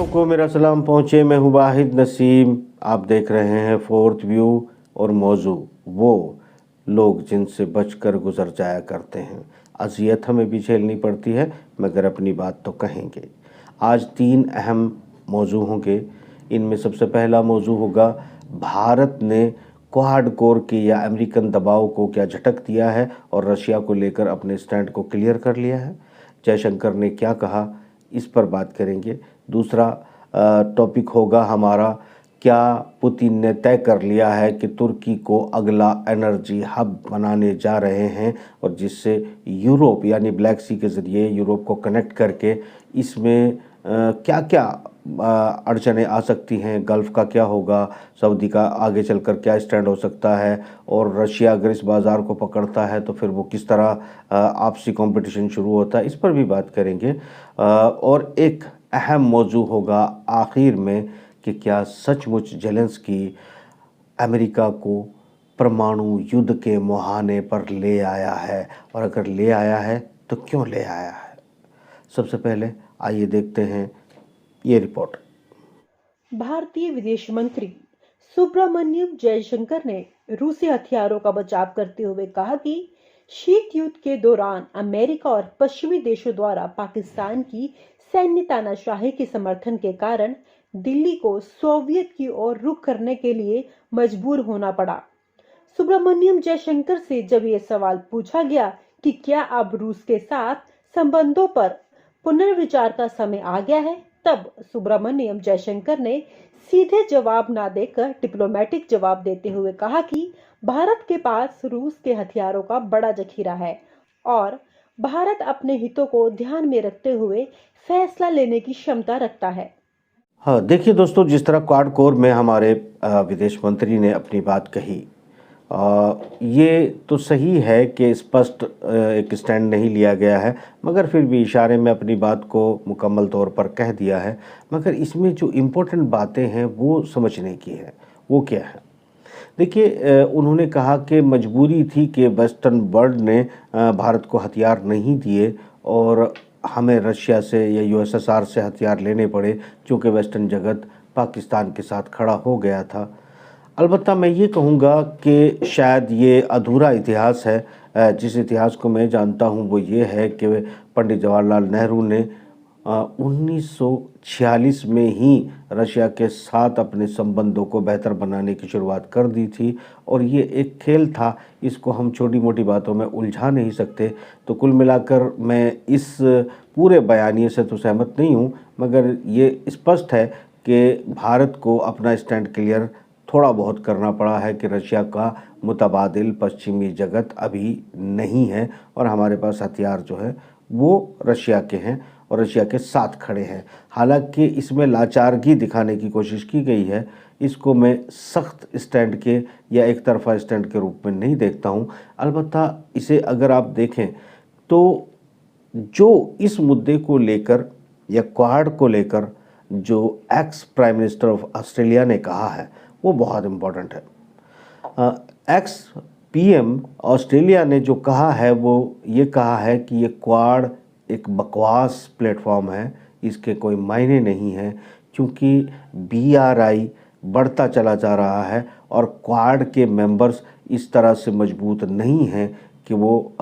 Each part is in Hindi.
सबको मेरा सलाम पहुँचे। मैं हूँ वाहिद नसीम। आप देख रहे हैं फोर्थ व्यू और मौजू वो लोग जिनसे बचकर गुजर जाया करते हैं। अज़ियत हमें भी झेलनी पड़ती है मगर अपनी बात तो कहेंगे। आज 3 अहम मौजू होंगे। इनमें सबसे पहला मौजू होगा भारत ने क्वाड कोर की या अमेरिकन दबाव को क्या झटक दिया है और रशिया को लेकर अपने स्टैंड को क्लियर कर लिया है। जयशंकर ने क्या कहा, इस पर बात करेंगे। दूसरा टॉपिक होगा हमारा, क्या पुतिन ने तय कर लिया है कि तुर्की को अगला एनर्जी हब बनाने जा रहे हैं और जिससे यूरोप यानी ब्लैक सी के ज़रिए यूरोप को कनेक्ट करके इसमें क्या क्या अड़चनें आ सकती हैं। गल्फ़ का क्या होगा, सऊदी का आगे चलकर क्या स्टैंड हो सकता है और रशिया अगर इस बाज़ार को पकड़ता है तो फिर वो किस तरह आपसी कंपटीशन शुरू होता है, इस पर भी बात करेंगे। और एक अहम मौजू होगा आखिर में कि क्या सचमुच ज़ेलेंस्की अमेरिका को परमाणु युद्ध के मुहाने पर ले आया है और अगर ले आया है तो क्यों ले आया है। सबसे पहले आइए देखते हैं ये रिपोर्ट। भारतीय विदेश मंत्री सुब्रमण्यम जयशंकर ने रूसी हथियारों का बचाव करते हुए कहा कि शीत युद्ध के दौरान अमेरिका और पश्चिमी देशों द्वारा पाकिस्तान की सैन्य तानाशाही के समर्थन के कारण दिल्ली को सोवियत की ओर रुख करने के लिए मजबूर होना पड़ा। सुब्रमण्यम जयशंकर से जब यह सवाल पूछा गया कि क्या अब रूस के साथ संबंधों पर पुनर्विचार का समय आ गया है, तब सुब्रमण्यम जयशंकर ने सीधे जवाब ना देकर डिप्लोमेटिक जवाब देते हुए कहा कि भारत के पास रूस के हथियारों का बड़ा जखीरा है और भारत अपने हितों को ध्यान में रखते हुए फैसला लेने की क्षमता रखता है। हाँ, देखिए दोस्तों, जिस तरह क्वाड कोर में हमारे विदेश मंत्री ने अपनी बात कही, ये तो सही है कि स्पष्ट एक स्टैंड नहीं लिया गया है मगर फिर भी इशारे में अपनी बात को मुकम्मल तौर पर कह दिया है। मगर इसमें जो इम्पोर्टेंट बातें हैं वो समझने की है। वो क्या है, देखिए, उन्होंने कहा कि मजबूरी थी कि वेस्टर्न वर्ल्ड ने भारत को हथियार नहीं दिए और हमें रशिया से या यूएसएसआर से हथियार लेने पड़े क्योंकि वेस्टर्न जगत पाकिस्तान के साथ खड़ा हो गया था। अलबत्ता मैं ये कहूँगा कि शायद ये अधूरा इतिहास है। जिस इतिहास को मैं जानता हूँ वो ये है कि पंडित जवाहरलाल नेहरू ने 1946 में ही रशिया के साथ अपने संबंधों को बेहतर बनाने की शुरुआत कर दी थी और ये एक खेल था, इसको हम छोटी मोटी बातों में उलझा नहीं सकते। तो कुल मिलाकर मैं इस पूरे बयानिए से तो सहमत नहीं हूँ मगर ये स्पष्ट है कि भारत को अपना स्टैंड क्लियर थोड़ा बहुत करना पड़ा है कि रशिया का मुतबादिल पश्चिमी जगत अभी नहीं है और हमारे पास हथियार जो है वो रशिया के हैं और रशिया के साथ खड़े हैं। हालांकि इसमें लाचारगी दिखाने की कोशिश की गई है, इसको मैं सख्त स्टैंड के या एक तरफा स्टैंड के रूप में नहीं देखता हूँ। अलबत्ता इसे अगर आप देखें तो जो इस मुद्दे को लेकर या क्वाड को लेकर जो ex prime minister of Australia ने कहा है वो बहुत इम्पोर्टेंट है। एक्स पीएम ऑस्ट्रेलिया ने जो कहा है वो ये कहा है कि ये क्वाड एक बकवास प्लेटफॉर्म है, इसके कोई मायने नहीं है क्योंकि बीआरआई बढ़ता चला जा रहा है और क्वाड के मेंबर्स इस तरह से मजबूत नहीं हैं कि वो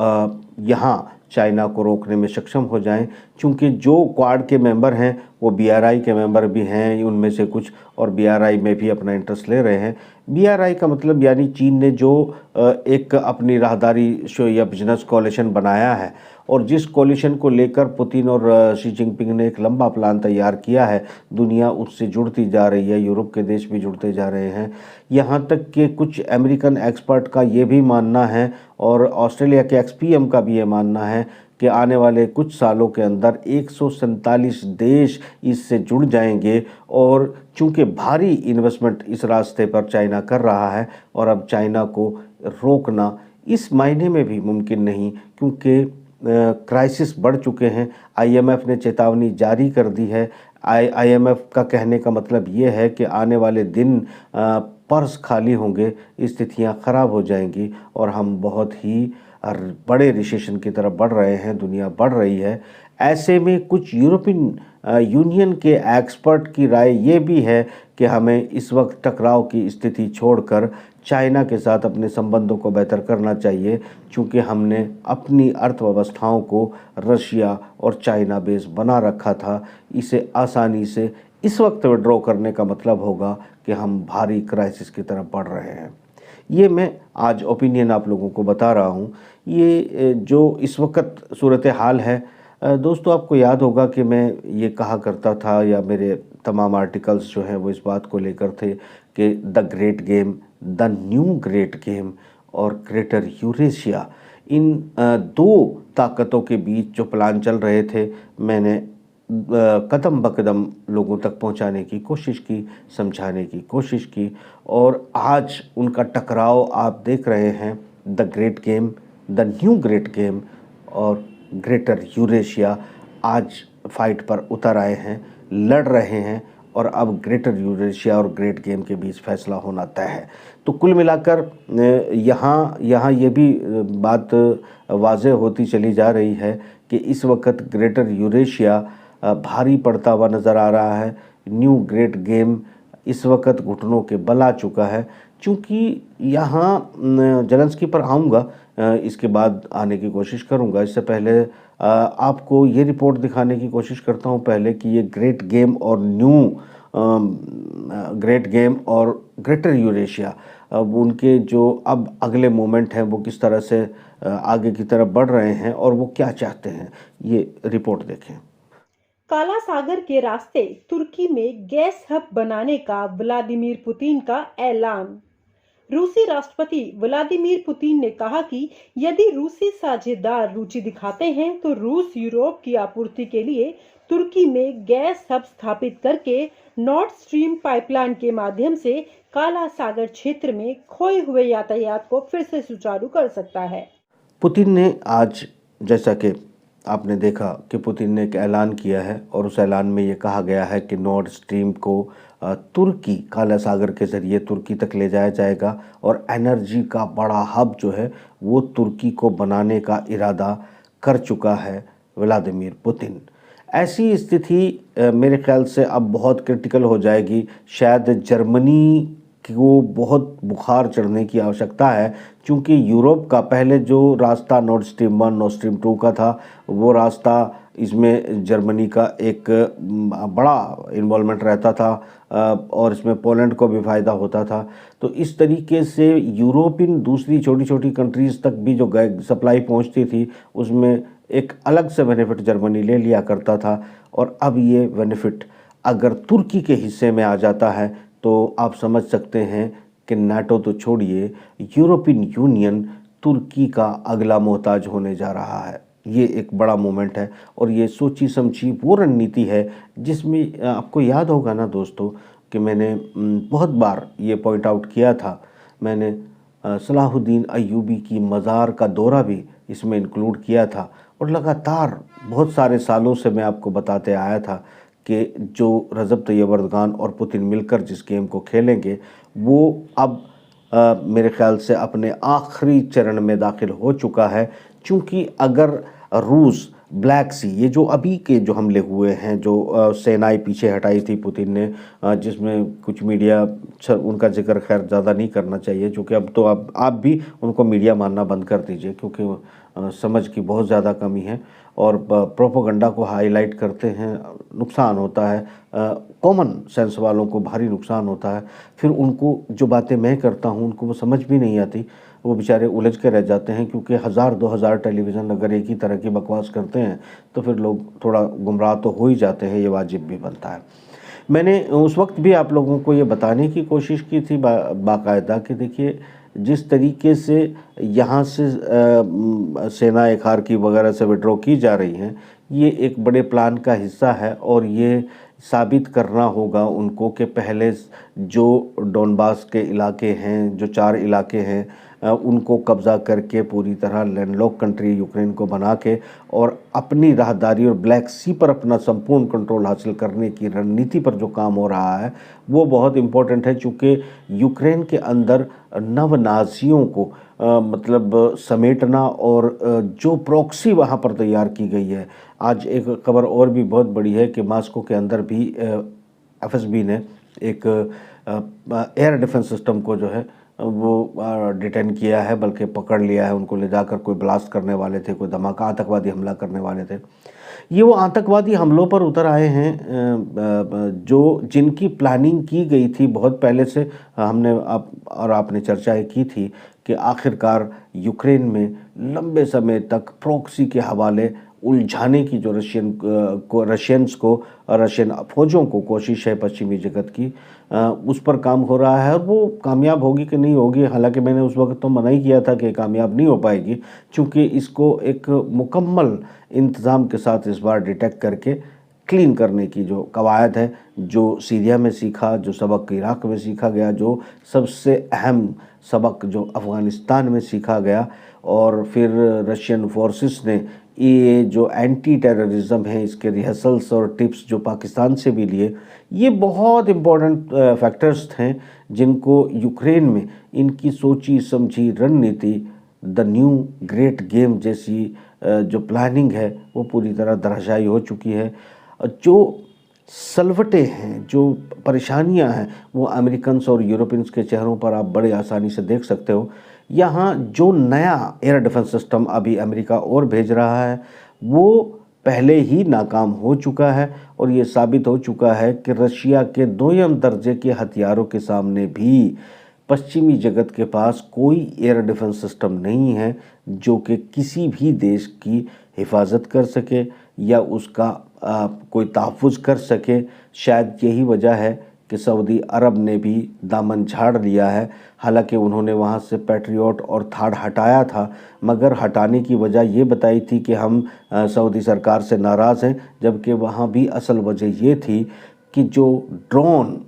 यहाँ चाइना को रोकने में सक्षम हो जाएं, क्योंकि जो क्वाड के मेंबर हैं वो बीआरआई के मेंबर भी हैं उनमें से कुछ और बीआरआई में भी अपना इंटरेस्ट ले रहे हैं। बीआरआई का मतलब यानी चीन ने जो एक अपनी राहदारी शो या बिजनेस कोalition बनाया है और जिस कोalition को लेकर पुतिन और शी जिनपिंग ने एक लंबा प्लान तैयार किया है, दुनिया उससे जुड़ती जा रही है, यूरोप के देश भी जुड़ते जा रहे हैं। यहाँ तक कि कुछ अमेरिकन एक्सपर्ट का ये भी मानना है और ऑस्ट्रेलिया के एक्सपीएम का भी ये मानना है कि आने वाले कुछ सालों के अंदर 147 देश इससे जुड़ जाएंगे और चूंकि भारी इन्वेस्टमेंट इस रास्ते पर चाइना कर रहा है और अब चाइना को रोकना इस मायने में भी मुमकिन नहीं क्योंकि क्राइसिस बढ़ चुके हैं। आईएमएफ ने चेतावनी जारी कर दी है। आईएमएफ का कहने का मतलब ये है कि आने वाले दिन पर्स खाली होंगे, स्थितियां ख़राब हो जाएंगी और हम बहुत ही बड़े रिसेशन की तरफ बढ़ रहे हैं, दुनिया बढ़ रही है। ऐसे में कुछ यूरोपियन यूनियन के एक्सपर्ट की राय ये भी है कि हमें इस वक्त टकराव की स्थिति छोड़कर चाइना के साथ अपने संबंधों को बेहतर करना चाहिए, क्योंकि हमने अपनी अर्थव्यवस्थाओं को रशिया और चाइना बेस बना रखा था। इसे आसानी से इस वक्त विड्रॉ करने का मतलब होगा कि हम भारी क्राइसिस की तरफ बढ़ रहे हैं। ये मैं आज ओपिनियन आप लोगों को बता रहा हूँ। ये जो इस वक्त सूरत हाल है, दोस्तों आपको याद होगा कि मैं ये कहा करता था, या मेरे तमाम आर्टिकल्स जो हैं वो इस बात को लेकर थे कि the great game, the new great game और ग्रेटर यूरेशिया, इन दो ताकतों के बीच जो प्लान चल रहे थे, मैंने कदम बकदम लोगों तक पहुंचाने की कोशिश की, समझाने की कोशिश की, और आज उनका टकराव आप देख रहे हैं। The great game, the new great game और ग्रेटर यूरेशिया आज फाइट पर उतर आए हैं, लड़ रहे हैं, और अब ग्रेटर यूरेशिया और ग्रेट गेम के बीच फैसला होना तय है। तो कुल मिलाकर यहाँ ये भी बात वाज़ेह होती चली जा रही है कि इस वक्त ग्रेटर यूरेशिया भारी पड़ता हुआ नज़र आ रहा है। न्यू ग्रेट गेम इस वक्त घुटनों के बल आ चुका है। चूँकि यहाँ जेलेंस्की पर आऊँगा, इसके बाद आने की कोशिश करूँगा। इससे पहले आपको ये रिपोर्ट दिखाने की कोशिश करता हूँ पहले कि ये ग्रेट गेम और न्यू ग्रेट गेम और ग्रेटर यूरेशिया, अब उनके जो अब अगले मोमेंट हैं वो किस तरह से आगे की तरफ बढ़ रहे हैं और वो क्या चाहते हैं। ये रिपोर्ट देखें। काला सागर के रास्ते तुर्की में गैस हब बनाने का व्लादिमीर पुतिन का ऐलान। रूसी राष्ट्रपति व्लादिमीर पुतिन ने कहा कि यदि रूसी साझेदार रुचि दिखाते हैं तो रूस यूरोप की आपूर्ति के लिए तुर्की में गैस हब स्थापित करके नॉर्थ स्ट्रीम पाइपलाइन के माध्यम से काला सागर क्षेत्र में खोए हुए यातायात को फिर से सुचारू कर सकता है। पुतिन ने आज, जैसा कि आपने देखा कि पुतिन ने एक ऐलान किया है, और उस ऐलान में ये कहा गया है कि नॉर्थ स्ट्रीम को तुर्की, काला सागर के ज़रिए तुर्की तक ले जाया जाएगा, और एनर्जी का बड़ा हब जो है वो तुर्की को बनाने का इरादा कर चुका है व्लादिमीर पुतिन। ऐसी स्थिति मेरे ख्याल से अब बहुत क्रिटिकल हो जाएगी। शायद जर्मनी को बहुत बुखार चढ़ने की आवश्यकता है, क्योंकि यूरोप का पहले जो रास्ता नॉर्थ स्ट्रीम 1, नॉर्थ स्ट्रीम 2 का था, वो रास्ता, इसमें जर्मनी का एक बड़ा इन्वॉल्वमेंट रहता था, और इसमें पोलैंड को भी फ़ायदा होता था। तो इस तरीके से यूरोपियन दूसरी छोटी छोटी कंट्रीज़ तक भी जो सप्लाई पहुंचती थी, उसमें एक अलग से बेनिफिट जर्मनी ले लिया करता था। और अब ये बेनिफिट अगर तुर्की के हिस्से में आ जाता है तो आप समझ सकते हैं कि नाटो तो छोड़िए, यूरोपियन यूनियन तुर्की का अगला मोहताज होने जा रहा है। ये एक बड़ा मोमेंट है, और ये सोची समझी वो रणनीति है जिसमें आपको याद होगा ना दोस्तों कि मैंने बहुत बार ये पॉइंट आउट किया था। मैंने सलाहुद्दीन अय्यूबी की मज़ार का दौरा भी इसमें इंक्लूड किया था, और लगातार बहुत सारे सालों से मैं आपको बताते आया था कि जो रजब तैयब एर्दोगान और पुतिन मिलकर जिस गेम को खेलेंगे, वो अब मेरे ख्याल से अपने आखिरी चरण में दाखिल हो चुका है। क्योंकि अगर रूस ब्लैक सी, ये जो अभी के जो हमले हुए हैं, जो सेनाएं पीछे हटाई थी पुतिन ने, जिसमें कुछ मीडिया, उनका जिक्र खैर ज़्यादा नहीं करना चाहिए, क्योंकि अब तो आप भी उनको मीडिया मानना बंद कर दीजिए, क्योंकि समझ की बहुत ज़्यादा कमी है, और प्रोपोगंडा को हाईलाइट करते हैं, नुकसान होता है, कॉमन सेंस वालों को भारी नुकसान होता है। फिर उनको जो बातें मैं करता हूँ उनको वो समझ भी नहीं आती, वो बेचारे उलझ के रह जाते हैं, क्योंकि 1000-2000 टेलीविज़न अगर एक ही तरह की बकवास करते हैं तो फिर लोग थोड़ा गुमराह तो हो ही जाते हैं, ये वाजिब भी बनता है। मैंने उस वक्त भी आप लोगों को ये बताने की कोशिश की थी बाकायदा कि देखिए, जिस तरीके से यहाँ से सेना एक खार्किव वगैरह से विड्रॉ की जा रही हैं, ये एक बड़े प्लान का हिस्सा है, और ये साबित करना होगा उनको कि पहले जो डोनबास के इलाके हैं, जो 4 इलाके हैं, उनको कब्ज़ा करके पूरी तरह लैंडलॉक कंट्री यूक्रेन को बना के और अपनी राहदारी और ब्लैक सी पर अपना संपूर्ण कंट्रोल हासिल करने की रणनीति पर जो काम हो रहा है वो बहुत इम्पोर्टेंट है। चूँकि यूक्रेन के अंदर नव नाज़ियों को मतलब समेटना और जो प्रॉक्सी वहाँ पर तैयार की गई है। आज एक खबर और भी बहुत बड़ी है कि मॉस्को के अंदर भी एफएसबी ने एक एयर डिफेंस सिस्टम को जो है वो डिटेन किया है, बल्कि पकड़ लिया है उनको, ले जाकर कोई ब्लास्ट करने वाले थे, कोई धमाका आतंकवादी हमला करने वाले थे। ये वो आतंकवादी हमलों पर उतर आए हैं जो जिनकी प्लानिंग की गई थी बहुत पहले से। हमने आप और आपने चर्चा की थी कि आखिरकार यूक्रेन में लंबे समय तक प्रॉक्सी के हवाले उलझाने की जो रशियंस को रशियन फौजों को कोशिश है पश्चिमी जगत की, उस पर काम हो रहा है। और वो कामयाब होगी कि नहीं होगी, हालांकि मैंने उस वक्त तो मना ही किया था कि कामयाब नहीं हो पाएगी, क्योंकि इसको एक मुकम्मल इंतज़ाम के साथ इस बार डिटेक्ट करके क्लीन करने की जो कवायद है, जो सीरिया में सीखा, जो सबक इराक में सीखा गया, जो सबसे अहम सबक जो अफ़गानिस्तान में सीखा गया, और फिर रशियन फोर्सेस ने ये जो एंटी टेररिज्म है इसके रिहर्सल्स और टिप्स जो पाकिस्तान से भी लिए, ये बहुत इम्पोर्टेंट फैक्टर्स थे जिनको यूक्रेन में इनकी सोची समझी रणनीति, द न्यू ग्रेट गेम जैसी जो प्लानिंग है वो पूरी तरह धराशायी हो चुकी है। जो सलवटें हैं, जो परेशानियां हैं, वो अमेरिकन्स और यूरोपियंस के चेहरों पर आप बड़े आसानी से देख सकते हो। यहाँ जो नया एयर डिफेंस सिस्टम अभी अमेरिका और भेज रहा है वो पहले ही नाकाम हो चुका है, और ये साबित हो चुका है कि रशिया के दोयम दर्जे के हथियारों के सामने भी पश्चिमी जगत के पास कोई एयर डिफेंस सिस्टम नहीं है जो कि किसी भी देश की हिफाजत कर सके या उसका कोई तहफ़्फ़ुज़ कर सके। शायद यही वजह है कि सऊदी अरब ने भी दामन झाड़ लिया है। हालांकि उन्होंने वहाँ से पैट्रियट और थाड़ हटाया था, मगर हटाने की वजह ये बताई थी कि हम सऊदी सरकार से नाराज़ हैं, जबकि वहाँ भी असल वजह ये थी कि जो ड्रोन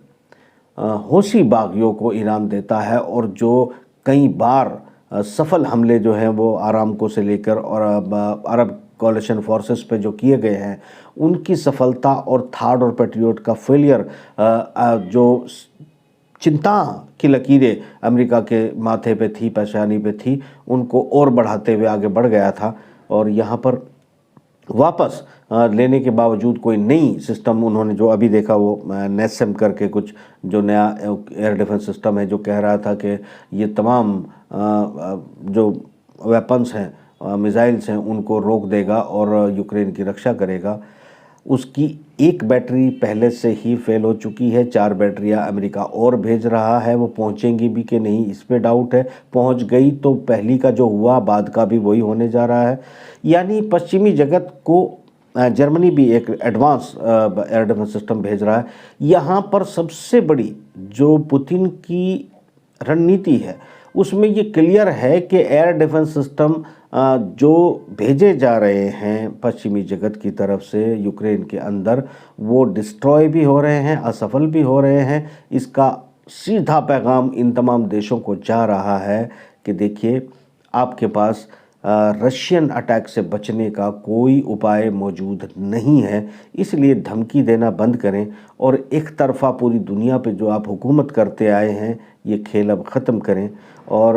होशी बागियों को इनाम देता है और जो कई बार सफल हमले जो हैं वो आरामको से लेकर और अरब कोalition फोर्सेस पे जो किए गए हैं उनकी सफलता, और थार्ड और पैट्रियट का फेलियर, जो चिंता की लकीरें अमेरिका के माथे पे थी, पेशानी पे थी, उनको और बढ़ाते हुए आगे बढ़ गया था। और यहाँ पर वापस लेने के बावजूद कोई नई सिस्टम उन्होंने जो अभी देखा वो नेसेम करके कुछ जो नया एयर डिफेंस सिस्टम है जो कह रहा था कि ये तमाम जो वेपन्स हैं, मिसाइल्स हैं, उनको रोक देगा और यूक्रेन की रक्षा करेगा। उसकी एक बैटरी पहले से ही फेल हो चुकी है, 4 बैटरियां अमेरिका और भेज रहा है। वो पहुंचेंगी भी कि नहीं इस पे डाउट है। पहुंच गई तो पहली का जो हुआ बाद का भी वही होने जा रहा है। यानी पश्चिमी जगत को जर्मनी भी एक एडवांस एयर डिफेंस सिस्टम भेज रहा है। यहाँ पर सबसे बड़ी जो पुतिन की रणनीति है उसमें ये क्लियर है कि एयर डिफेंस सिस्टम जो भेजे जा रहे हैं पश्चिमी जगत की तरफ से यूक्रेन के अंदर, वो डिस्ट्रॉय भी हो रहे हैं, असफल भी हो रहे हैं। इसका सीधा पैगाम इन तमाम देशों को जा रहा है कि देखिए आपके पास रशियन अटैक से बचने का कोई उपाय मौजूद नहीं है, इसलिए धमकी देना बंद करें और एक तरफा पूरी दुनिया पे जो आप हुकूमत करते आए हैं ये खेल अब ख़त्म करें। और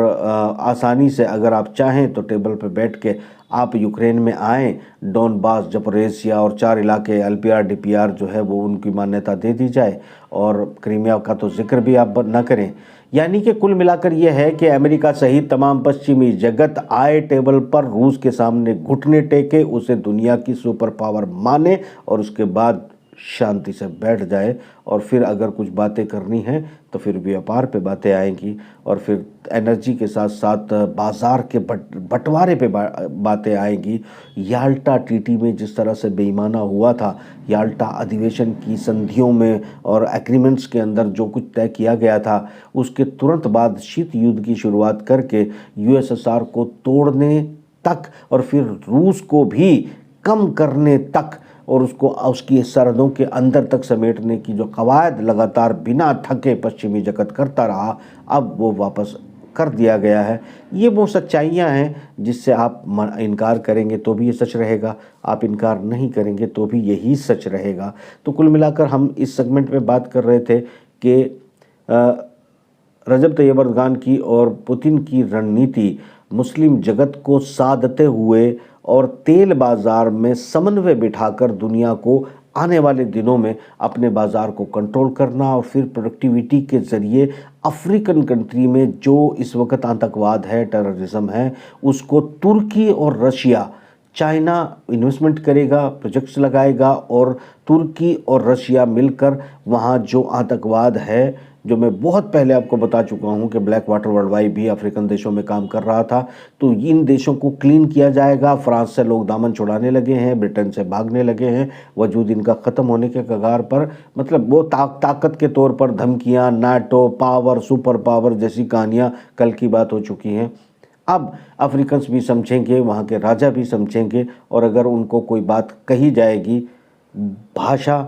आसानी से अगर आप चाहें तो टेबल पे बैठ के आप यूक्रेन में आएँ, डोनबास, ज़पोरिज़िया और 4 इलाके LPR DPR जो है वो उनकी मान्यता दे दी जाए, और क्रीमिया का तो जिक्र भी आप ना करें। यानी कि कुल मिलाकर यह है कि अमेरिका सहित तमाम पश्चिमी जगत आए टेबल पर, रूस के सामने घुटने टेके, उसे दुनिया की सुपर पावर माने और उसके बाद शांति से बैठ जाए। और फिर अगर कुछ बातें करनी हैं तो फिर व्यापार पे बातें आएंगी, और फिर एनर्जी के साथ साथ बाज़ार के बंटवारे पे बातें आएंगी। याल्टा TT में जिस तरह से बेईमाना हुआ था, याल्टा अधिवेशन की संधियों में और एग्रीमेंट्स के अंदर जो कुछ तय किया गया था, उसके तुरंत बाद शीत युद्ध की शुरुआत करके USSR को तोड़ने तक और फिर रूस को भी कम करने तक और उसको उसकी सरहदों के अंदर तक समेटने की जो कवायद लगातार बिना थके पश्चिमी जगत करता रहा, अब वो वापस कर दिया गया है। ये वो सच्चाइयाँ हैं जिससे आप इनकार करेंगे तो भी ये सच रहेगा, आप इनकार नहीं करेंगे तो भी यही सच रहेगा। तो कुल मिलाकर हम इस सेगमेंट में बात कर रहे थे कि रजब तैयब अर्दगान की और पुतिन की रणनीति मुस्लिम जगत को साधते हुए और तेल बाजार में समन्वय बिठाकर दुनिया को आने वाले दिनों में अपने बाजार को कंट्रोल करना और फिर प्रोडक्टिविटी के ज़रिए अफ्रीकन कंट्री में जो इस वक्त आतंकवाद है, टेररिज्म है, उसको तुर्की और रशिया, चाइना इन्वेस्टमेंट करेगा, प्रोजेक्ट्स लगाएगा और तुर्की और रशिया मिलकर वहाँ जो आतंकवाद है, जो मैं बहुत पहले आपको बता चुका हूँ कि ब्लैक वाटर वर्ल्ड वाइड भी अफ्रीकन देशों में काम कर रहा था, तो इन देशों को क्लीन किया जाएगा। फ्रांस से लोग दामन छुड़ाने लगे हैं, ब्रिटेन से भागने लगे हैं, वजूद इनका ख़त्म होने के कगार पर। मतलब वो ताकत के तौर पर धमकियाँ, नाटो पावर, सुपर पावर जैसी कहानियाँ कल की बात हो चुकी हैं। अब अफ्रीकन्स भी समझेंगे, वहाँ के राजा भी समझेंगे, और अगर उनको कोई बात कही जाएगी, भाषा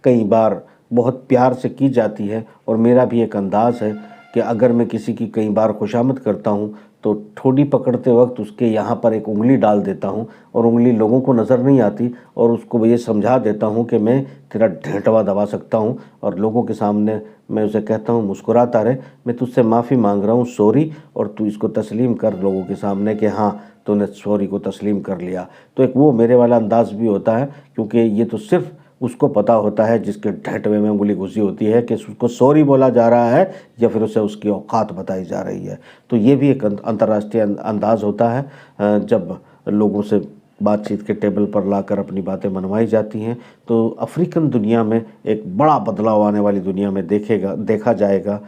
कई बार बहुत प्यार से की जाती है, और मेरा भी एक अंदाज़ है कि अगर मैं किसी की कई बार खुशामद करता हूँ तो ठोड़ी पकड़ते वक्त उसके यहाँ पर एक उंगली डाल देता हूँ, और उंगली लोगों को नज़र नहीं आती, और उसको ये समझा देता हूँ कि मैं तेरा ढेंटवा दबा सकता हूँ, और लोगों के सामने मैं उसे कहता हूँ मुस्कुराता रहे, मैं तुझसे माफ़ी मांग रहा हूँ, सॉरी, और तू इसको तस्लीम कर लोगों के सामने कि हाँ तूने सॉरी को तस्लीम कर लिया। तो एक वो मेरे वाला अंदाज़ भी होता है, क्योंकि ये तो सिर्फ उसको पता होता है जिसके ढेटवे में उंगली घुसी होती है कि उसको सॉरी बोला जा रहा है या फिर उसे उसकी औकात बताई जा रही है। तो ये भी एक अंतर्राष्ट्रीय अंदाज़ होता है जब लोगों से बातचीत के टेबल पर लाकर अपनी बातें मनवाई जाती हैं। तो अफ्रीकन दुनिया में एक बड़ा बदलाव आने वाली दुनिया में देखा जाएगा,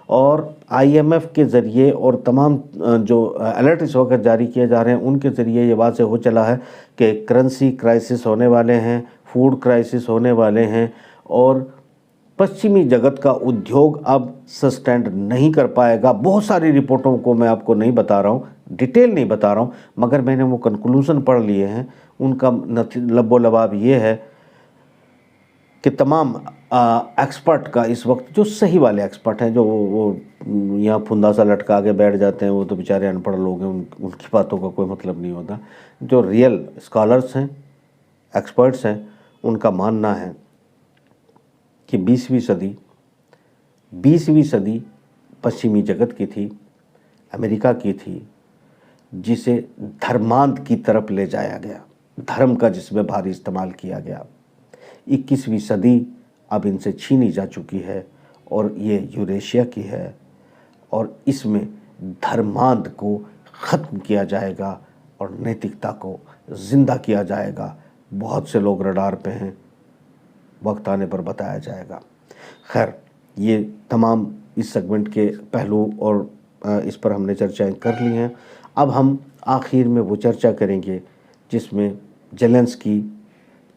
और IMF के ज़रिए और तमाम जो अलर्ट इस वक्त जारी किए जा रहे हैं उनके ज़रिए ये बात से हो चला है कि करेंसी क्राइसिस होने वाले हैं, फूड क्राइसिस होने वाले हैं, और पश्चिमी जगत का उद्योग अब सस्टेंड नहीं कर पाएगा। बहुत सारी रिपोर्टों को मैं आपको नहीं बता रहा हूँ, डिटेल नहीं बता रहा हूँ, मगर मैंने वो कंक्लूज़न पढ़ लिए हैं। उनका लबो लबाब ये है कि तमाम एक्सपर्ट का इस वक्त, जो सही वाले एक्सपर्ट हैं, जो वो यहाँ फुंदा सा लटका के बैठ जाते हैं, वो तो बेचारे अनपढ़ लोग हैं, उनकी बातों का कोई मतलब नहीं होता। जो रियल स्कॉलर्स हैं, एक्सपर्ट्स हैं, उनका मानना है कि 20वीं सदी पश्चिमी जगत की थी, अमेरिका की थी, जिसे धर्मांध की तरफ ले जाया गया, धर्म का जिसमें भारी इस्तेमाल किया गया। 21वीं सदी अब इनसे छीनी जा चुकी है, और ये यूरेशिया की है, और इसमें धर्मांध को ख़त्म किया जाएगा और नैतिकता को ज़िंदा किया जाएगा। बहुत से लोग रडार पे हैं, वक्त आने पर बताया जाएगा। खैर, ये तमाम इस सेगमेंट के पहलू और इस पर हमने चर्चाएं कर ली हैं। अब हम आखिर में वो चर्चा करेंगे जिसमें जेलेंस्की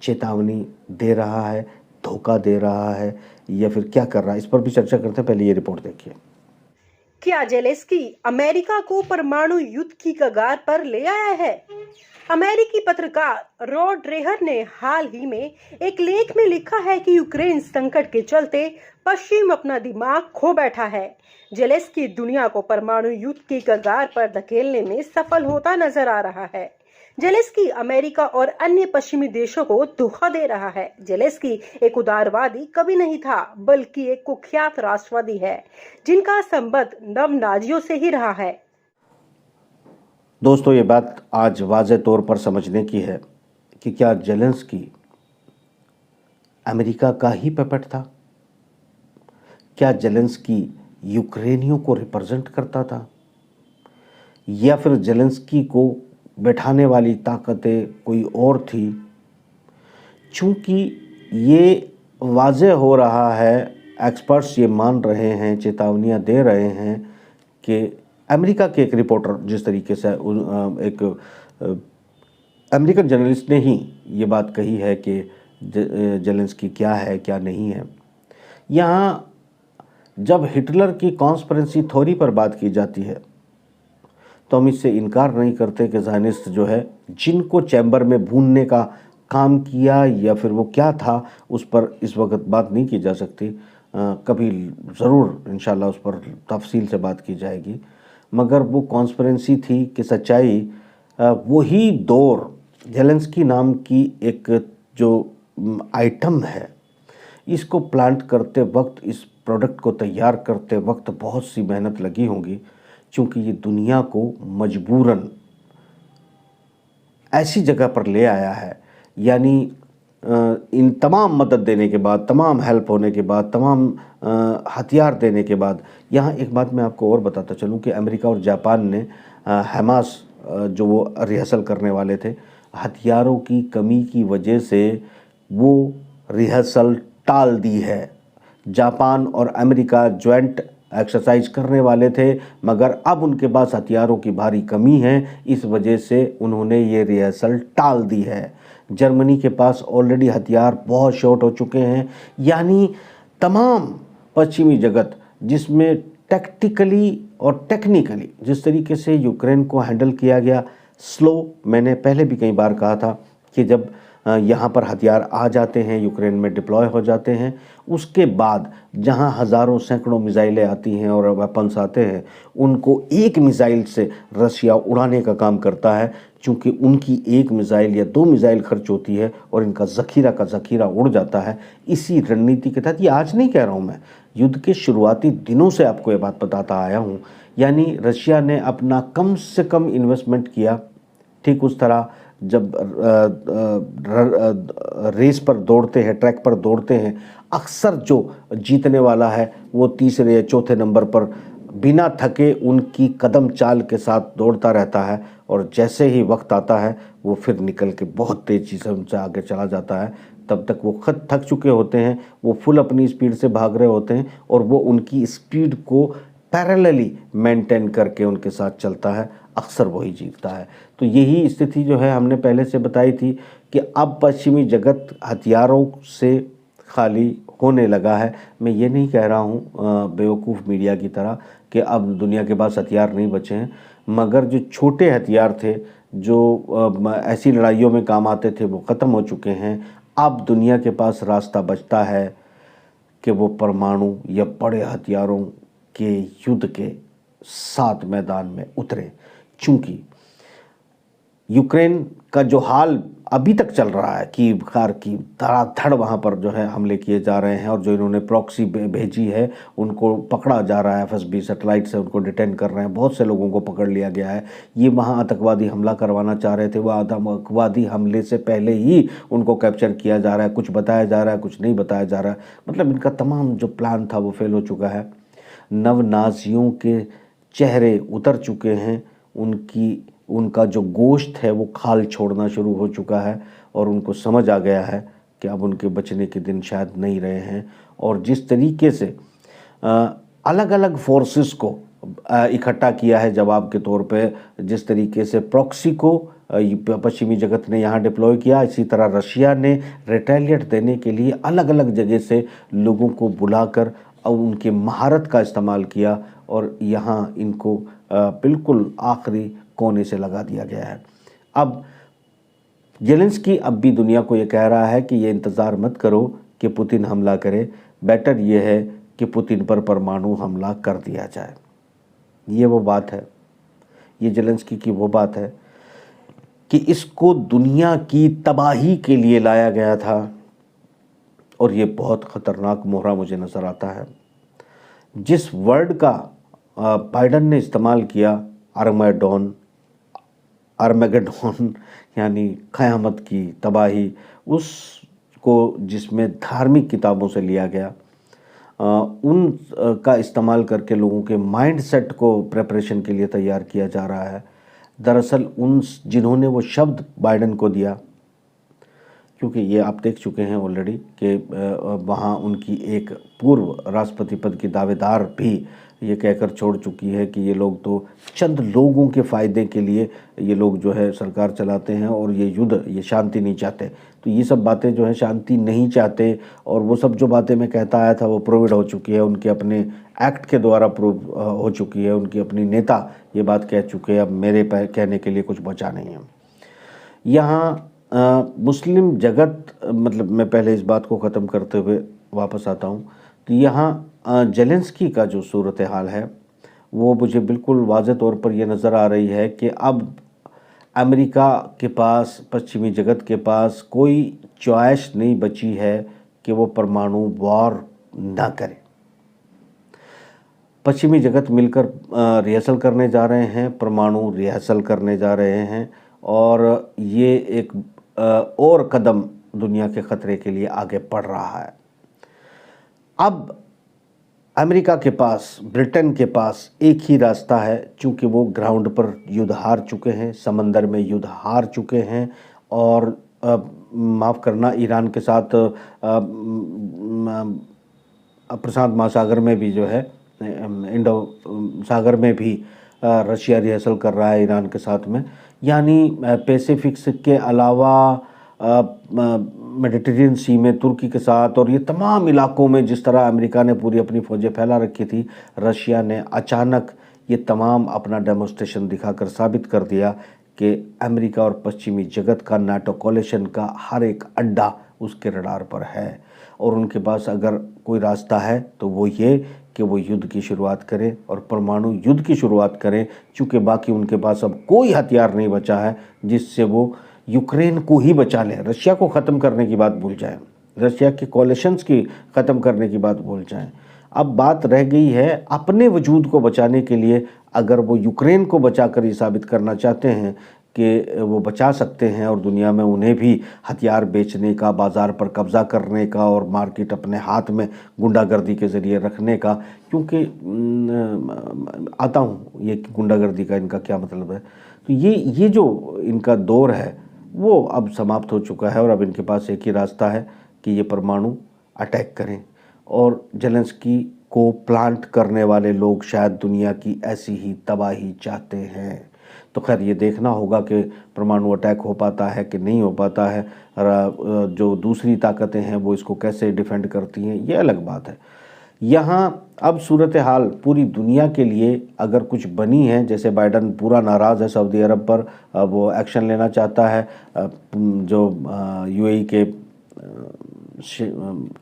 चेतावनी दे रहा है, धोखा दे रहा है, या फिर क्या कर रहा है, इस पर भी चर्चा करते हैं। पहले ये रिपोर्ट देखिए। क्या जेलेंस्की अमेरिका को परमाणु युद्ध की कगार पर ले आया है? अमेरिकी पत्रकार रॉड ड्रेहर ने हाल ही में एक लेख में लिखा है कि यूक्रेन संकट के चलते पश्चिम अपना दिमाग खो बैठा है। जेलेंस्की दुनिया को परमाणु युद्ध की कगार पर धकेलने में सफल होता नजर आ रहा है। जेलेंस्की अमेरिका और अन्य पश्चिमी देशों को धोखा दे रहा है। जेलेंस्की एक उदारवादी कभी नहीं था, बल्कि एक कुख्यात राष्ट्रवादी है, जिनका संबंध नव नाजियों से ही रहा है। दोस्तों, ये बात आज वाज़े तौर पर समझने की है कि क्या जेलेंस्की अमेरिका का ही पपेट था? क्या जेलेंस्की यूक्रेनियों को रिप्रेजेंट करता था, या फिर जेलेंस्की को बैठाने वाली ताकतें कोई और थी? चूँकि ये वाज़े हो रहा है, एक्सपर्ट्स ये मान रहे हैं, चेतावनियाँ दे रहे हैं कि अमेरिका के एक रिपोर्टर, जिस तरीके से एक अमेरिकन जर्नलिस्ट ने ही ये बात कही है कि जेलेंस्की क्या है क्या नहीं है। यहाँ जब हिटलर की कॉन्स्पिरेसी थ्योरी पर बात की जाती है तो हम इससे इनकार नहीं करते कि ज़ायनिस्ट जो है, जिनको चैम्बर में भूनने का काम किया या फिर वो क्या था, उस पर इस वक्त बात नहीं की जा सकती। कभी ज़रूर इंशाल्लाह उस पर तफसील से बात की जाएगी, मगर वो कॉन्स्पिरेसी थी कि सच्चाई वही दौर जेलेंस्की नाम की एक जो आइटम है, इसको प्लांट करते वक्त इस प्रोडक्ट को तैयार करते वक्त बहुत सी मेहनत लगी होगी, क्योंकि ये दुनिया को मजबूरन ऐसी जगह पर ले आया है। यानी इन तमाम मदद देने के बाद, तमाम हेल्प होने के बाद, तमाम हथियार देने के बाद, यहाँ एक बात मैं आपको और बताता चलूँ कि अमेरिका और जापान ने हमास जो वो रिहर्सल करने वाले थे, हथियारों की कमी की वजह से वो रिहर्सल टाल दी है। जापान और अमेरिका ज्वाइंट एक्सरसाइज करने वाले थे, मगर अब उनके पास हथियारों की भारी कमी है, इस वजह से उन्होंने ये रिहर्सल टाल दी है। जर्मनी के पास ऑलरेडी हथियार बहुत शॉर्ट हो चुके हैं। यानी तमाम पश्चिमी जगत, जिसमें टैक्टिकली और टेक्निकली जिस तरीके से यूक्रेन को हैंडल किया गया, स्लो, मैंने पहले भी कई बार कहा था कि जब यहाँ पर हथियार आ जाते हैं, यूक्रेन में डिप्लॉय हो जाते हैं, उसके बाद जहाँ हज़ारों सैकड़ों मिसाइलें आती हैं और वेपन्स आते हैं, उनको एक मिसाइल से रशिया उड़ाने का काम करता है। चूँकि उनकी एक मिसाइल या 2 मिसाइल खर्च होती है और इनका ज़ख़ीरा का ज़ख़ीरा उड़ जाता है। इसी रणनीति के तहत, ये आज नहीं कह रहा हूँ मैं, युद्ध के शुरुआती दिनों से आपको ये बात बताता आया हूँ। यानी रशिया ने अपना कम से कम इन्वेस्टमेंट किया। ठीक उस तरह जब रेस पर दौड़ते हैं, ट्रैक पर दौड़ते हैं, अक्सर जो जीतने वाला है वो तीसरे या चौथे नंबर पर बिना थके उनकी कदम चाल के साथ दौड़ता रहता है, और जैसे ही वक्त आता है वो फिर निकल के बहुत तेज़ी से उनसे आगे चला जाता है। तब तक वो खुद थक चुके होते हैं, वो फुल अपनी स्पीड से भाग रहे होते हैं, और वो उनकी स्पीड को पैरेलली मेंटेन करके उनके साथ चलता है, अक्सर वही जीतता है। तो यही स्थिति जो है हमने पहले से बताई थी कि अब पश्चिमी जगत हथियारों से खाली होने लगा है। मैं ये नहीं कह रहा हूँ बेवकूफ़ मीडिया की तरह कि अब दुनिया के पास हथियार नहीं बचे हैं, मगर जो छोटे हथियार थे, जो ऐसी लड़ाइयों में काम आते थे, वो ख़त्म हो चुके हैं। अब दुनिया के पास रास्ता बचता है कि वो परमाणु या बड़े हथियारों के युद्ध के साथ मैदान में उतरे। चूँकि यूक्रेन का जो हाल अभी तक चल रहा है कि कार की धड़ाधड़ वहाँ पर जो है हमले किए जा रहे हैं, और जो इन्होंने प्रॉक्सी भेजी है उनको पकड़ा जा रहा है, एफएसबी सैटेलाइट से उनको डिटेन कर रहे हैं, बहुत से लोगों को पकड़ लिया गया है। ये वहाँ आतंकवादी हमला करवाना चाह रहे थे, वह आतंकवादी हमले से पहले ही उनको कैप्चर किया जा रहा है। कुछ बताया जा रहा है, कुछ नहीं बताया जा रहा है। मतलब इनका तमाम जो प्लान था वो फेल हो चुका है। नवनाजियों के चेहरे उतर चुके हैं, उनका जो गोश्त है वो खाल छोड़ना शुरू हो चुका है, और उनको समझ आ गया है कि अब उनके बचने के दिन शायद नहीं रहे हैं। और जिस तरीके से अलग अलग फोर्सेस को इकट्ठा किया है जवाब के तौर पे, जिस तरीके से प्रॉक्सी को पश्चिमी जगत ने यहाँ डिप्लॉय किया, इसी तरह रशिया ने रिटेलिएट देने के लिए अलग अलग जगह से लोगों को बुलाकर और उनके महारत का इस्तेमाल किया, और यहाँ इनको बिल्कुल आखिरी कोने से लगा दिया गया है। अब ज़ेलेंस्की अब भी दुनिया को ये कह रहा है कि ये इंतज़ार मत करो कि पुतिन हमला करे, बेटर ये है कि पुतिन पर परमाणु हमला कर दिया जाए। ये वो बात है, ये ज़ेलेंस्की की वो बात है कि इसको दुनिया की तबाही के लिए लाया गया था, और ये बहुत ख़तरनाक मोहरा मुझे नज़र आता है। जिस वर्ड का बाइडन ने इस्तेमाल किया, आर्मेगेडोन यानी क़यामत की तबाही, उसको जिसमें धार्मिक किताबों से लिया गया, उन का इस्तेमाल करके लोगों के माइंडसेट को प्रेपरेशन के लिए तैयार किया जा रहा है। दरअसल जिन्होंने वो शब्द बाइडन को दिया, क्योंकि ये आप देख चुके हैं ऑलरेडी कि वहाँ उनकी एक पूर्व राष्ट्रपति पद की दावेदार भी ये कहकर छोड़ चुकी है कि ये लोग तो चंद लोगों के फ़ायदे के लिए ये लोग जो है सरकार चलाते हैं, और ये युद्ध, ये शांति नहीं चाहते। तो ये सब बातें जो है शांति नहीं चाहते, और वो सब जो बातें मैं कहता आया था वो प्रूव हो चुकी है, उनके अपने एक्ट के द्वारा प्रूव हो चुकी है, उनकी अपनी नेता ये बात कह चुके हैं। अब मेरे कहने के लिए कुछ बचा नहीं है। यहाँ मुस्लिम जगत, मतलब मैं पहले इस बात को ख़त्म करते हुए वापस आता हूँ, तो यहाँ ज़ेलेंस्की का जो सूरत हाल है वो मुझे बिल्कुल वाज़ेह तौर पर यह नज़र आ रही है कि अब अमेरिका के पास, पश्चिमी जगत के पास कोई चॉइस नहीं बची है कि वो परमाणु वॉर ना करे। पश्चिमी जगत मिलकर रिहर्सल करने जा रहे हैं, परमाणु रिहर्सल करने जा रहे हैं और ये एक और कदम दुनिया के ख़तरे के लिए आगे बढ़ रहा है। अब अमेरिका के पास, ब्रिटेन के पास एक ही रास्ता है, चूँकि वो ग्राउंड पर युद्ध हार चुके हैं, समंदर में युद्ध हार चुके हैं और माफ़ करना, ईरान के साथ प्रशांत महासागर में भी जो है, इंडो सागर में भी रशिया रिहर्सल कर रहा है ईरान के साथ में, यानी पैसिफिक्स के अलावा मेडिटेरियन सी में तुर्की के साथ और ये तमाम इलाकों में जिस तरह अमेरिका ने पूरी अपनी फ़ौजें फैला रखी थी, रशिया ने अचानक ये तमाम अपना डेमोन्स्ट्रेशन दिखाकर साबित कर दिया कि अमेरिका और पश्चिमी जगत का, नाटो कोलिशन का हर एक अड्डा उसके रडार पर है और उनके पास अगर कोई रास्ता है तो वो ये कि वो युद्ध की शुरुआत करें और परमाणु युद्ध की शुरुआत करें, चूँकि बाकी उनके पास अब कोई हथियार नहीं बचा है जिससे वो यूक्रेन को ही बचा लें। रशिया को ख़त्म करने की बात भूल जाएं, रशिया के कोलिशंस की ख़त्म करने की बात भूल जाएं। अब बात रह गई है अपने वजूद को बचाने के लिए, अगर वो यूक्रेन को बचाकर ये साबित करना चाहते हैं कि वो बचा सकते हैं और दुनिया में उन्हें भी हथियार बेचने का, बाज़ार पर कब्ज़ा करने का और मार्केट अपने हाथ में गुंडागर्दी के ज़रिए रखने का, क्योंकि आता हूँ ये गुंडागर्दी का इनका क्या मतलब है। तो ये जो इनका दौर है वो अब समाप्त हो चुका है और अब इनके पास एक ही रास्ता है कि ये परमाणु अटैक करें और जेलेंस्की को प्लांट करने वाले लोग शायद दुनिया की ऐसी ही तबाही चाहते हैं। तो खैर ये देखना होगा कि परमाणु अटैक हो पाता है कि नहीं हो पाता है, जो दूसरी ताकतें हैं वो इसको कैसे डिफेंड करती हैं, ये अलग बात है। यहाँ अब सूरत हाल पूरी दुनिया के लिए अगर कुछ बनी है, जैसे बाइडन पूरा नाराज़ है सऊदी अरब पर, वो एक्शन लेना चाहता है, जो यूएई के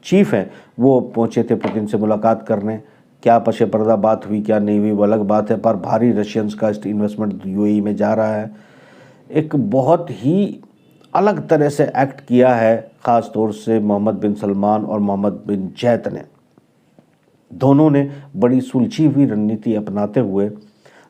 चीफ हैं वो पहुँचे थे पुतिन से मुलाकात करने, क्या पशे पर्दा बात हुई क्या नहीं हुई वो अलग बात है, पर भारी रशियंस का इन्वेस्टमेंट यूएई में जा रहा है। एक बहुत ही अलग तरह से एक्ट किया है ख़ास तौर से मोहम्मद बिन सलमान और मोहम्मद बिन जैद ने। दोनों ने बड़ी सुलझी हुई रणनीति अपनाते हुए,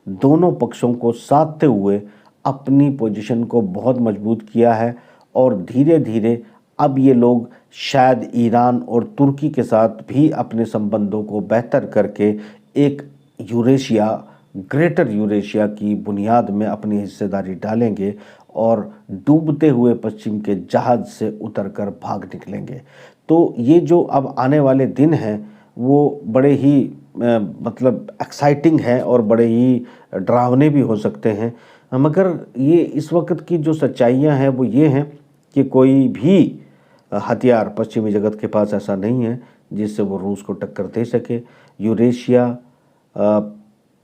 दोनों पक्षों को साधते हुए अपनी पोजीशन को बहुत मजबूत किया है और धीरे धीरे अब ये लोग शायद ईरान और तुर्की के साथ भी अपने संबंधों को बेहतर करके एक यूरेशिया, ग्रेटर यूरेशिया की बुनियाद में अपनी हिस्सेदारी डालेंगे और डूबते हुए पश्चिम के जहाज़ से उतरकर भाग निकलेंगे। तो ये जो अब आने वाले दिन हैं वो बड़े ही मतलब एक्साइटिंग है और बड़े ही डरावने भी हो सकते हैं, मगर ये इस वक्त की जो सच्चाइयाँ हैं वो ये हैं कि कोई भी हथियार पश्चिमी जगत के पास ऐसा नहीं है जिससे वो रूस को टक्कर दे सके। Eurasia,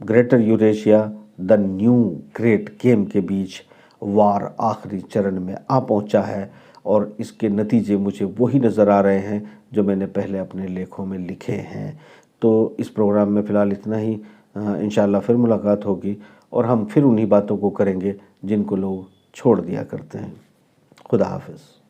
greater Eurasia, the new great game के बीच वार आखिरी चरण में आ पहुंचा है और इसके नतीजे मुझे वही नज़र आ रहे हैं जो मैंने पहले अपने लेखों में लिखे हैं। तो इस प्रोग्राम में फ़िलहाल इतना ही, इंशाअल्लाह फिर मुलाकात होगी और हम फिर उन्हीं बातों को करेंगे जिनको लोग छोड़ दिया करते हैं। खुदा हाफिज़।